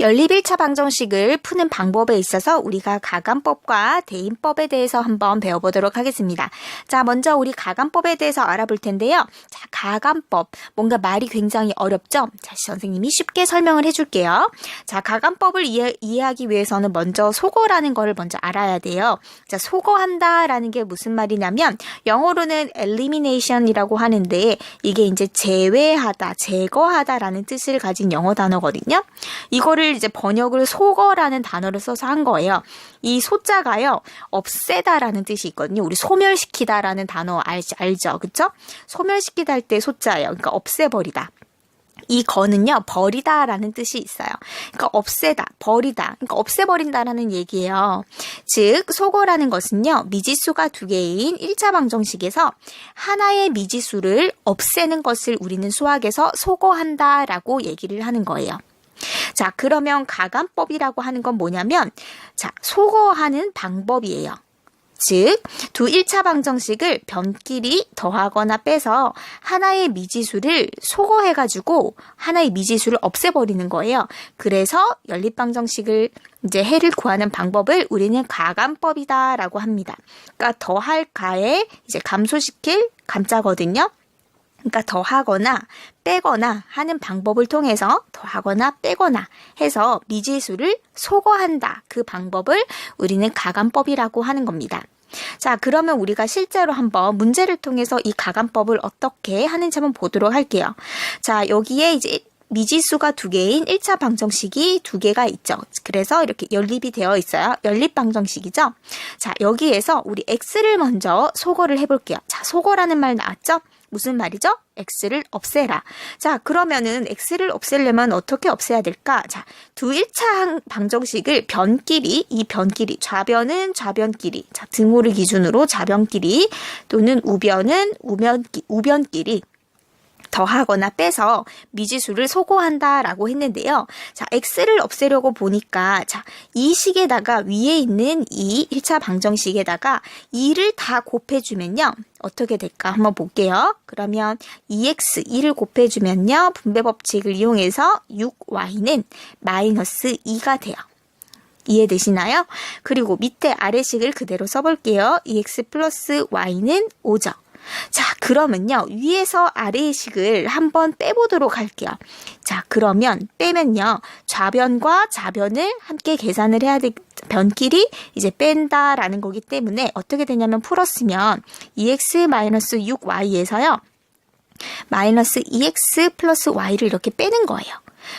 연립 1차 방정식을 푸는 방법에 있어서 우리가 가감법과 대인법에 대해서 한번 배워보도록 하겠습니다. 자, 먼저 우리 가감법에 대해서 알아볼 텐데요. 자, 가감법. 뭔가 말이 굉장히 어렵죠? 자, 선생님이 쉽게 설명을 해줄게요. 자, 가감법을 이해하기 위해서는 먼저 소거라는 거를 먼저 알아야 돼요. 자, 소거한다라는 게 무슨 말이냐면 영어로는 elimination이라고 하는데 이게 이제 제외하다, 제거하다라는 뜻을 가진 영어 단어거든요. 이거를 이제 번역을 소거라는 단어를 써서 한 거예요. 이 소자가요, 없애다라는 뜻이 있거든요. 우리 소멸시키다라는 단어 알죠? 그쵸? 소멸시키다 할 때 소자예요. 그러니까 없애버리다. 이 거는요, 버리다라는 뜻이 있어요. 그러니까 없애다, 버리다, 그러니까 없애버린다라는 얘기예요. 즉, 소거라는 것은요, 미지수가 두 개인 1차 방정식에서 하나의 미지수를 없애는 것을 우리는 수학에서 소거한다라고 얘기를 하는 거예요. 자, 그러면 가감법이라고 하는 건 뭐냐면, 자, 소거하는 방법이에요. 즉, 두 1차 방정식을 변끼리 더하거나 빼서 하나의 미지수를 소거해가지고 하나의 미지수를 없애버리는 거예요. 그래서 연립방정식을 이제 해를 구하는 방법을 우리는 가감법이다라고 합니다. 그러니까 더할 가에 이제 감소시킬 감자거든요. 그러니까 더하거나 빼거나 하는 방법을 통해서 더하거나 빼거나 해서 미지수를 소거한다. 그 방법을 우리는 가감법이라고 하는 겁니다. 자, 그러면 우리가 실제로 한번 문제를 통해서 이 가감법을 어떻게 하는지 한번 보도록 할게요. 자, 여기에 이제 미지수가 두 개인 1차 방정식이 두 개가 있죠. 그래서 이렇게 연립이 되어 있어요. 연립 방정식이죠. 자, 여기에서 우리 x를 먼저 소거를 해볼게요. 자, 소거라는 말 나왔죠? 무슨 말이죠? x를 없애라. 자, 그러면은 x를 없애려면 어떻게 없애야 될까? 자, 두 1차 방정식을 변끼리, 이 변끼리, 좌변은 좌변끼리, 자, 등호를 기준으로 좌변끼리 또는 우변은 우변끼리 더하거나 빼서 미지수를 소거한다라고 했는데요. 자, x를 없애려고 보니까 자, 이 식에다가 위에 있는 이 1차 방정식에다가 2를 다 곱해주면요. 어떻게 될까? 한번 볼게요. 그러면 2x, 2를 곱해주면요. 분배 법칙을 이용해서 6y는 마이너스 2가 돼요. 이해되시나요? 그리고 밑에 아래식을 그대로 써볼게요. 2x 플러스 y는 5죠. 자, 그러면요, 위에서 아래의 식을 한번 빼보도록 할게요. 자, 그러면 빼면요, 좌변과 좌변을 함께 계산을 해야 돼. 변끼리 이제 뺀다라는 거기 때문에 어떻게 되냐면 풀었으면 2x-6y에서요, 마이너스 2x 플러스 y를 이렇게 빼는 거예요.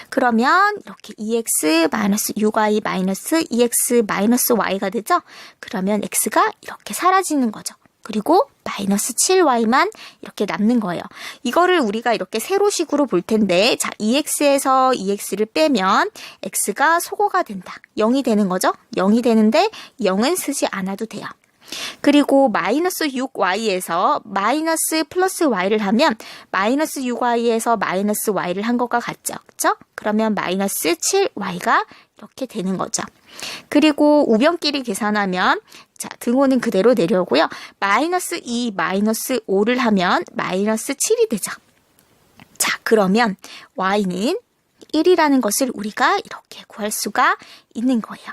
그러면 이렇게 2x-6y 마이너스 2x-y가 되죠? 그러면 x가 이렇게 사라지는 거죠. 그리고 마이너스 7y만 이렇게 남는 거예요. 이거를 우리가 이렇게 세로식으로 볼 텐데, 자, 2x에서 2x를 빼면 x가 소거가 된다. 0이 되는 거죠? 0이 되는데 0은 쓰지 않아도 돼요. 그리고 마이너스 6y에서 마이너스 플러스 y를 하면 마이너스 6y에서 마이너스 y를 한 것과 같죠? 그렇죠? 그러면 마이너스 7y가 이렇게 되는 거죠. 그리고 우변끼리 계산하면 자, 등호는 그대로 내려오고요. 마이너스 2, 마이너스 5를 하면 마이너스 7이 되죠. 자, 그러면 y는 1이라는 것을 우리가 이렇게 구할 수가 있는 거예요.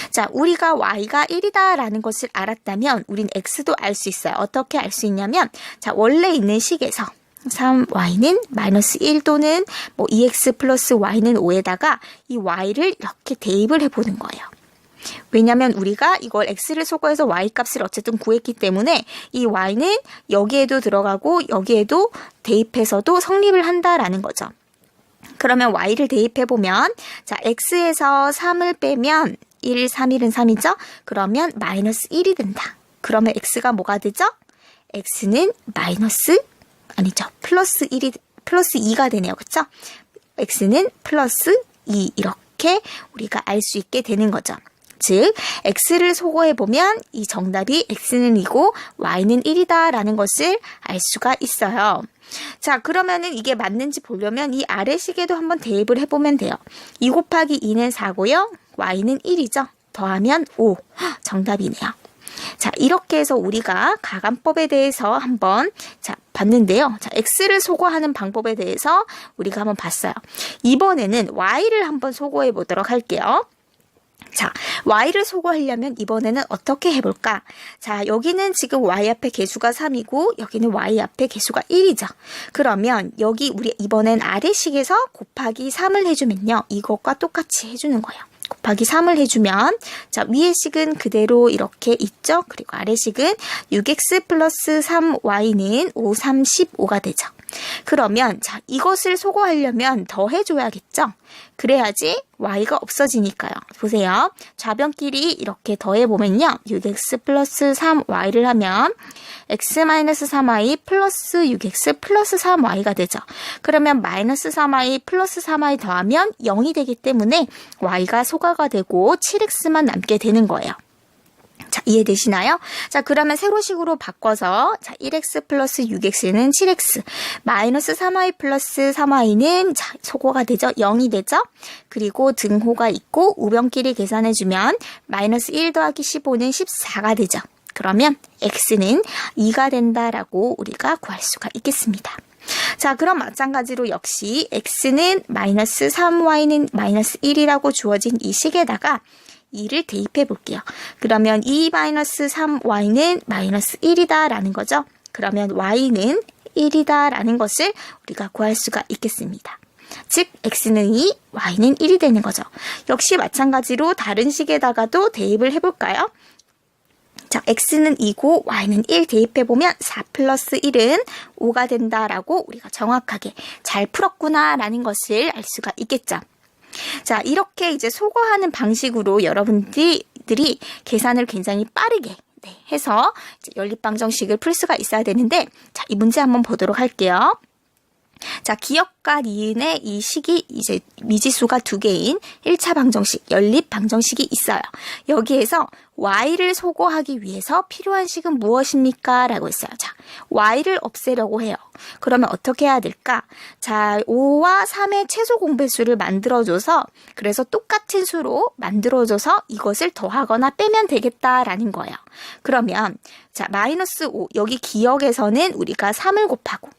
자, 우리가 y가 1이다라는 것을 알았다면 우린 x도 알 수 있어요. 어떻게 알 수 있냐면 자, 원래 있는 식에서 3y는 마이너스 1 또는 뭐 2x 플러스 y는 5에다가 이 y를 이렇게 대입을 해보는 거예요. 왜냐면 우리가 이걸 x를 소거해서 y 값을 어쨌든 구했기 때문에 이 y는 여기에도 들어가고 여기에도 대입해서도 성립을 한다라는 거죠. 그러면 y를 대입해보면 자, x에서 3을 빼면 1, 3, 1은 3이죠? 그러면 마이너스 1이 된다. 그러면 x가 뭐가 되죠? x는 플러스 2가 되네요. 그쵸? x는 플러스 2 이렇게 우리가 알 수 있게 되는 거죠. 즉, x를 소거해보면 이 정답이 x는 2고 y는 1이다라는 것을 알 수가 있어요. 자, 그러면은 이게 맞는지 보려면 이 아래식에도 한번 대입을 해보면 돼요. 2 곱하기 2는 4고요. y는 1이죠. 더하면 5. 정답이네요. 자, 이렇게 해서 우리가 가감법에 대해서 한번 봤는데요. 자, x를 소거하는 방법에 대해서 우리가 한번 봤어요. 이번에는 y를 한번 소거해 보도록 할게요. 자, y를 소거하려면 이번에는 어떻게 해볼까? 자, 여기는 지금 y 앞에 개수가 3이고 여기는 y 앞에 개수가 1이죠. 그러면 여기 우리 이번엔 아래식에서 곱하기 3을 해주면요. 이것과 똑같이 해주는 거예요. 곱하기 3을 해주면 자, 위의 식은 그대로 이렇게 있죠. 그리고 아래식은 6x 플러스 3y는 5, 3, 15가 되죠. 그러면 자, 이것을 소거하려면 더해줘야겠죠. 그래야지 y가 없어지니까요. 보세요. 좌변끼리 이렇게 더해보면요. 6x 플러스 3y를 하면 x-3y 플러스 6x 플러스 3y가 되죠. 그러면 마이너스 3y 플러스 3y 더하면 0이 되기 때문에 y가 소거가 되고 7x만 남게 되는 거예요. 자, 이해되시나요? 자, 그러면 세로식으로 바꿔서 자, 1x 플러스 6x는 7x, 마이너스 3y 플러스 3y는 자, 소거가 되죠? 0이 되죠? 그리고 등호가 있고 우변끼리 계산해주면 마이너스 1 더하기 15는 14가 되죠. 그러면 x는 2가 된다라고 우리가 구할 수가 있겠습니다. 자, 그럼 마찬가지로 역시 x는 마이너스 3y는 마이너스 1이라고 주어진 이 식에다가 2를 대입해 볼게요. 그러면 2-3y는 마이너스 1이다 라는 거죠. 그러면 y는 1이다 라는 것을 우리가 구할 수가 있겠습니다. 즉 x는 2, y는 1이 되는 거죠. 역시 마찬가지로 다른 식에다가도 대입을 해볼까요? 자, x는 2고 y는 1 대입해보면 4 플러스 1은 5가 된다라고 우리가 정확하게 잘 풀었구나 라는 것을 알 수가 있겠죠. 자, 이렇게 이제 소거하는 방식으로 여러분들이 계산을 굉장히 빠르게 해서 이제 연립방정식을 풀 수가 있어야 되는데, 자, 이 문제 한번 보도록 할게요. 자, 기역과 니은의 이 식이 이제 미지수가 두 개인 1차 방정식, 연립 방정식이 있어요. 여기에서 y를 소거하기 위해서 필요한 식은 무엇입니까? 라고 했어요. 자, y를 없애려고 해요. 그러면 어떻게 해야 될까? 자, 5와 3의 최소 공배수를 만들어줘서, 그래서 똑같은 수로 만들어줘서 이것을 더하거나 빼면 되겠다라는 거예요. 그러면 자, 마이너스 5, 여기 기역에서는 우리가 3을 곱하고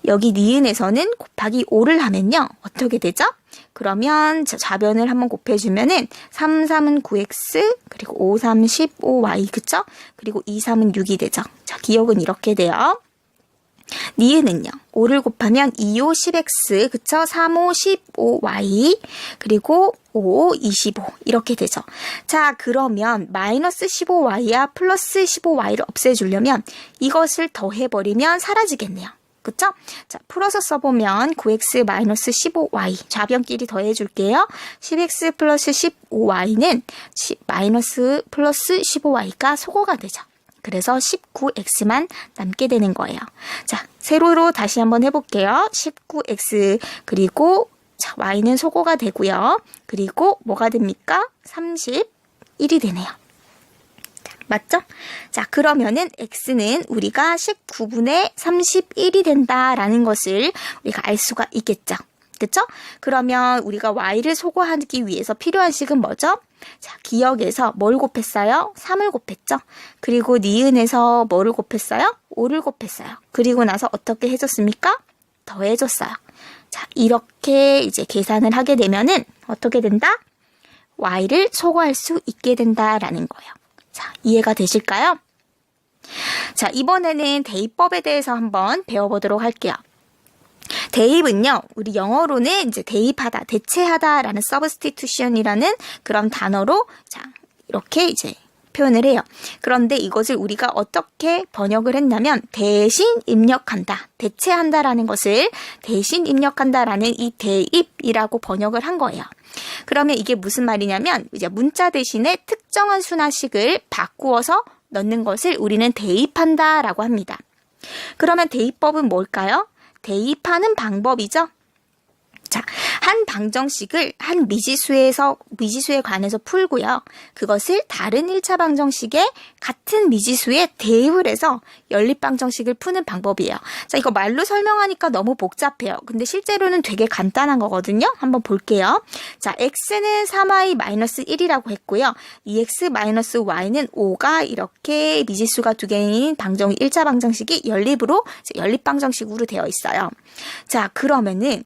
여기 니은에서는 곱하기 5를 하면요. 어떻게 되죠? 그러면 좌변을 한번 곱해주면은 3, 3은 9x, 그리고 5, 3, 15y, 그쵸? 그리고 2, 3은 6이 되죠. 자, 기억은 이렇게 돼요. 니은은요. 5를 곱하면 2, 5, 10x, 그쵸? 3, 5, 15y, 그리고 5, 25 이렇게 되죠. 자, 그러면 마이너스 15y와 플러스 15y를 없애주려면 이것을 더해버리면 사라지겠네요. 그쵸? 자, 풀어서 써보면 9x 마이너스 15y 좌변끼리 더해줄게요. 10x 플러스 15y는 마이너스 플러스 15y가 소거가 되죠. 그래서 19x만 남게 되는 거예요. 자, 세로로 다시 한번 해볼게요. 19x 그리고 자, y는 소거가 되고요. 그리고 뭐가 됩니까? 31이 되네요. 맞죠? 자, 그러면은 x는 우리가 19분의 31이 된다라는 것을 우리가 알 수가 있겠죠. 그쵸? 그러면 우리가 y를 소거하기 위해서 필요한 식은 뭐죠? 자, 기역에서 뭘 곱했어요? 3을 곱했죠? 그리고 니은에서 뭐를 곱했어요? 5를 곱했어요. 그리고 나서 어떻게 해줬습니까? 더해줬어요. 자, 이렇게 이제 계산을 하게 되면은 어떻게 된다? y를 소거할 수 있게 된다라는 거예요. 자, 이해가 되실까요? 자, 이번에는 대입법에 대해서 한번 배워보도록 할게요. 대입은요, 우리 영어로는 이제 대입하다, 대체하다라는 substitution이라는 그런 단어로 자, 이렇게 이제 표현을 해요. 그런데 이것을 우리가 어떻게 번역을 했냐면 대신 입력한다, 대체한다라는 것을 대신 입력한다라는 이 대입이라고 번역을 한 거예요. 그러면 이게 무슨 말이냐면 이제 문자 대신에 특정한 수나식을 바꾸어서 넣는 것을 우리는 대입한다라고 합니다. 그러면 대입법은 뭘까요? 대입하는 방법이죠. 자, 한 방정식을 한 미지수에 관해서 풀고요. 그것을 다른 1차 방정식에 같은 미지수에 대입을 해서 연립방정식을 푸는 방법이에요. 자, 이거 말로 설명하니까 너무 복잡해요. 근데 실제로는 되게 간단한 거거든요. 한번 볼게요. 자, x는 3y-1이라고 했고요. 2x-y는 5가 이렇게 미지수가 두 개인 1차 방정식이 연립방정식으로 되어 있어요. 자, 그러면은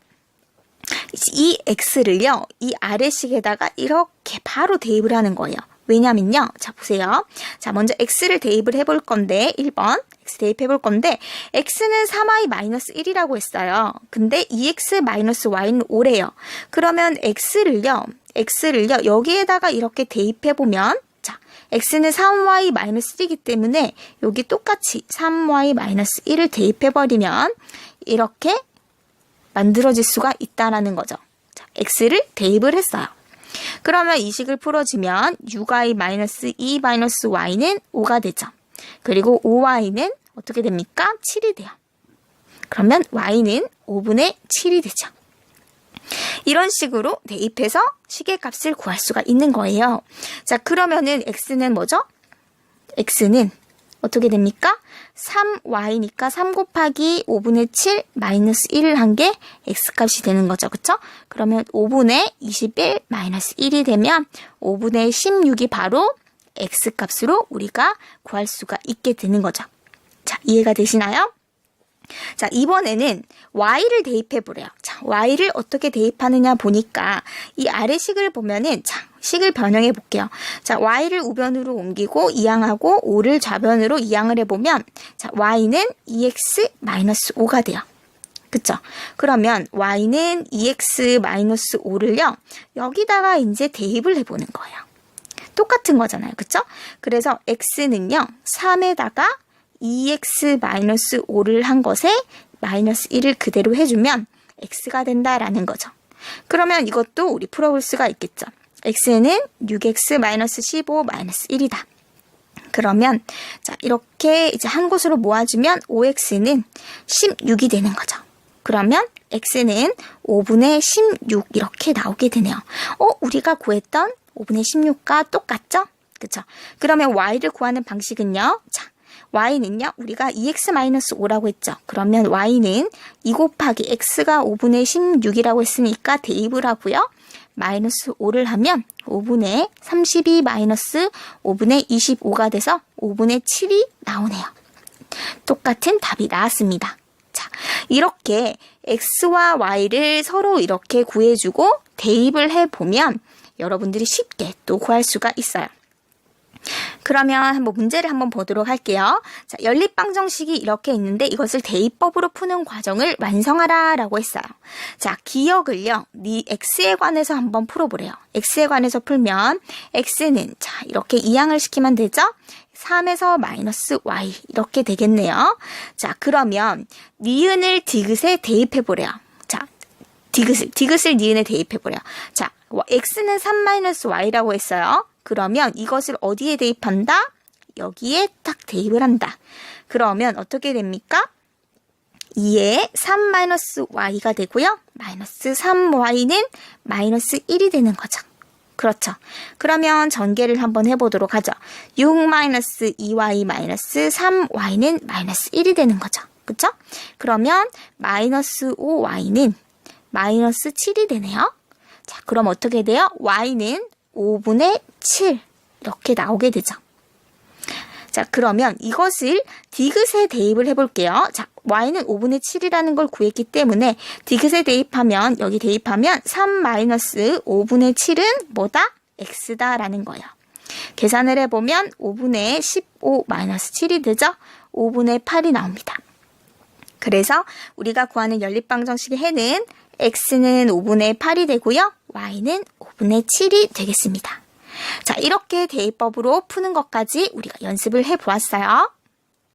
이 x를요, 이 아래식에다가 이렇게 바로 대입을 하는 거예요. 왜냐면요, 자, 보세요. 자, 먼저 x를 대입을 해볼 건데, 1번, x 대입해 볼 건데, x는 3y-1이라고 했어요. 근데 2x-y는 5래요. 그러면 x를요, 여기에다가 이렇게 대입해 보면, 자, x는 3y-3이기 때문에, 여기 똑같이 3y-1을 대입해 버리면, 이렇게 만들어질 수가 있다라는 거죠. 자, x를 대입을 했어요. 그러면 이 식을 풀어주면 6y-2-y는 5가 되죠. 그리고 5y는 어떻게 됩니까? 7이 돼요. 그러면 y는 5분의 7이 되죠. 이런 식으로 대입해서 식의 값을 구할 수가 있는 거예요. 자, 그러면은 x는 뭐죠? x는 어떻게 됩니까? 3y니까 3 곱하기 5분의 7 마이너스 1을 한 게 x값이 되는 거죠. 그쵸? 그러면 5분의 21 마이너스 1이 되면 5분의 16이 바로 x값으로 우리가 구할 수가 있게 되는 거죠. 자, 이해가 되시나요? 자, 이번에는 y를 대입해 보래요. 자, y를 어떻게 대입하느냐 보니까 이 아래 식을 보면은, 자, 식을 변형해 볼게요. 자, y를 우변으로 옮기고 이항하고 5를 좌변으로 이항을 해보면, 자, y는 2x-5가 돼요. 그쵸? 그러면 y는 2x-5를요, 여기다가 이제 대입을 해보는 거예요. 똑같은 거잖아요. 그쵸? 그래서 x는요, 3에다가 2x-5를 한 것에 마이너스 1을 그대로 해주면 x가 된다라는 거죠. 그러면 이것도 우리 풀어볼 수가 있겠죠. x는 6x-15-1이다. 그러면 자, 이렇게 이제 한 곳으로 모아주면 5x는 16이 되는 거죠. 그러면 x는 5분의 16 이렇게 나오게 되네요. 우리가 구했던 5분의 16과 똑같죠? 그쵸? 그러면 y를 구하는 방식은요. 자, y는요, 우리가 2x-5라고 했죠. 그러면 y는 2 곱하기 x가 5분의 16이라고 했으니까 대입을 하고요. 마이너스 5를 하면 5분의 32 마이너스 5분의 25가 돼서 5분의 7이 나오네요. 똑같은 답이 나왔습니다. 자, 이렇게 x와 y를 서로 이렇게 구해주고 대입을 해보면 여러분들이 쉽게 또 구할 수가 있어요. 그러면 한번 문제를 한번 보도록 할게요. 자, 연립방정식이 이렇게 있는데 이것을 대입법으로 푸는 과정을 완성하라 라고 했어요. 자, 기억을요, x에 관해서 한번 풀어보래요. x에 관해서 풀면 x는 자, 이렇게 이항을 시키면 되죠? 3에서 마이너스 y 이렇게 되겠네요. 자, 그러면 니은을 디귿에 대입해보래요. 자, 디귿을 니은에 대입해보래요. 자, x는 3-y라고 했어요. 그러면 이것을 어디에 대입한다? 여기에 딱 대입을 한다. 그러면 어떻게 됩니까? 2에 3-y가 되고요. 마이너스 3y는 마이너스 1이 되는 거죠. 그렇죠. 그러면 전개를 한번 해보도록 하죠. 6-2y-3y는 마이너스 1이 되는 거죠. 그쵸? 그러면 마이너스 5y는 마이너스 7이 되네요. 자, 그럼 어떻게 돼요? y는 5분의 7 이렇게 나오게 되죠. 자, 그러면 이것을 디귿에 대입을 해볼게요. 자, y는 5분의 7이라는 걸 구했기 때문에 디귿에 대입하면, 여기 대입하면 3-5분의 7은 뭐다? x다라는 거예요. 계산을 해보면 5분의 15-7이 되죠? 5분의 8이 나옵니다. 그래서 우리가 구하는 연립방정식의 해는 x는 5분의 8이 되고요. y는 5분의 7이 되겠습니다. 자, 이렇게 대입법으로 푸는 것까지 우리가 연습을 해보았어요.